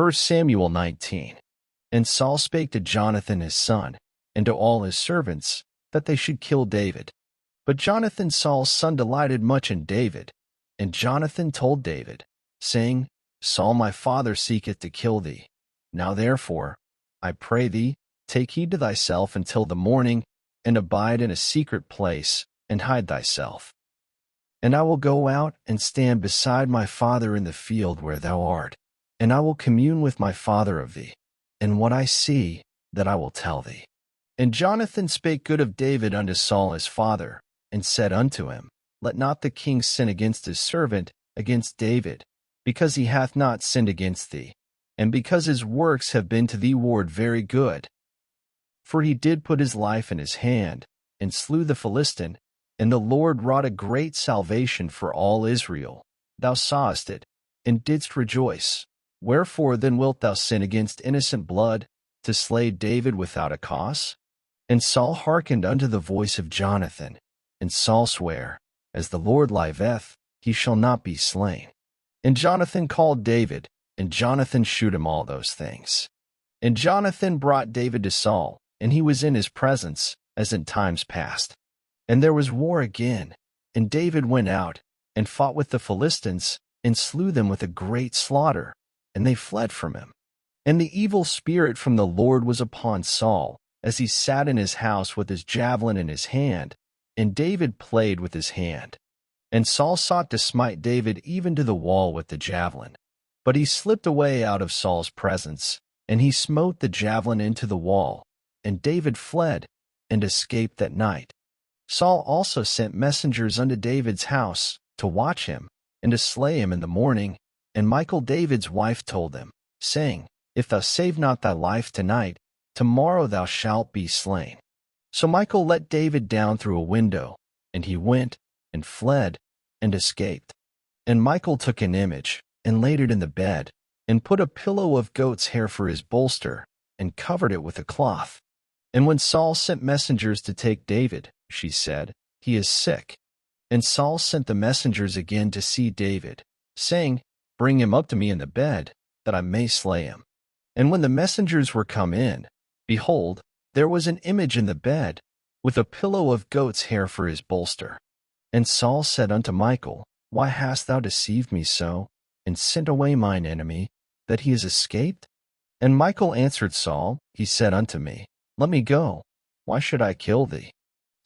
1 Samuel 19. And Saul spake to Jonathan his son, and to all his servants, that they should kill David. But Jonathan Saul's son delighted much in David. And Jonathan told David, saying, Saul my father seeketh to kill thee. Now therefore, I pray thee, take heed to thyself until the morning, and abide in a secret place, and hide thyself. And I will go out and stand beside my father in the field where thou art, and I will commune with my father of thee, and what I see, that I will tell thee. And Jonathan spake good of David unto Saul his father, and said unto him, Let not the king sin against his servant, against David, because he hath not sinned against thee, and because his works have been to thee ward very good. For he did put his life in his hand, and slew the Philistine, and the Lord wrought a great salvation for all Israel. Thou sawest it, and didst rejoice. Wherefore then wilt thou sin against innocent blood, to slay David without a cause? And Saul hearkened unto the voice of Jonathan, and Saul sware, As the Lord liveth, he shall not be slain. And Jonathan called David, and Jonathan shewed him all those things. And Jonathan brought David to Saul, and he was in his presence, as in times past. And there was war again, and David went out, and fought with the Philistines, and slew them with a great slaughter, and they fled from him. And the evil spirit from the Lord was upon Saul, as he sat in his house with his javelin in his hand, and David played with his hand. And Saul sought to smite David even to the wall with the javelin. But he slipped away out of Saul's presence, and he smote the javelin into the wall, and David fled, and escaped that night. Saul also sent messengers unto David's house, to watch him, and to slay him in the morning. And Michal David's wife told them, saying, If thou save not thy life tonight, tomorrow thou shalt be slain. So Michal let David down through a window, and he went, and fled, and escaped. And Michal took an image, and laid it in the bed, and put a pillow of goat's hair for his bolster, and covered it with a cloth. And when Saul sent messengers to take David, she said, He is sick. And Saul sent the messengers again to see David, saying, Bring him up to me in the bed, that I may slay him. And when the messengers were come in, behold, there was an image in the bed, with a pillow of goat's hair for his bolster. And Saul said unto Michal, Why hast thou deceived me so, and sent away mine enemy, that he is escaped? And Michal answered Saul, He said unto me, Let me go, why should I kill thee?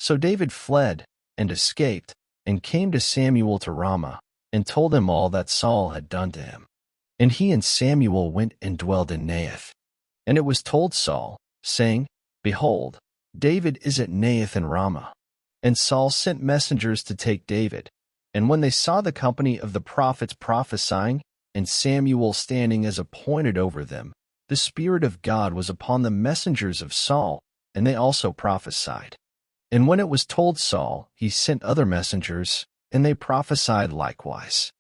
So David fled, and escaped, and came to Samuel to Ramah, and told him all that Saul had done to him. And he and Samuel went and dwelled in Naioth. And it was told Saul, saying, Behold, David is at Naioth in Ramah. And Saul sent messengers to take David. And when they saw the company of the prophets prophesying, and Samuel standing as appointed over them, the Spirit of God was upon the messengers of Saul, and they also prophesied. And when it was told Saul, he sent other messengers, and they prophesied likewise.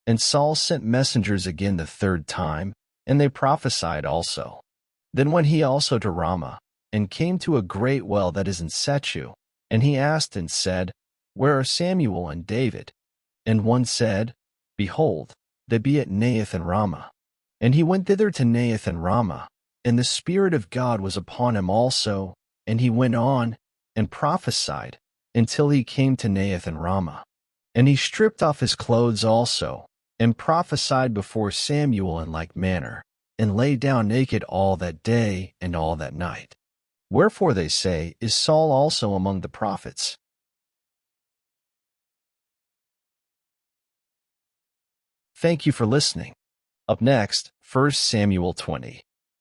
And Saul sent messengers again the third time, and they prophesied also. Then went he also to Ramah, and came to a great well that is in Sechu. And he asked and said, Where are Samuel and David? And one said, Behold, they be at Naioth in Ramah. And he went thither to Naioth in Ramah, and the Spirit of God was upon him also, and he went on, and prophesied, until he came to Naioth in Ramah. And he stripped off his clothes also, and prophesied before Samuel in like manner, and lay down naked all that day and all that night. Wherefore they say, Is Saul also among the prophets? Thank you for listening. Up next, 1 Samuel 20.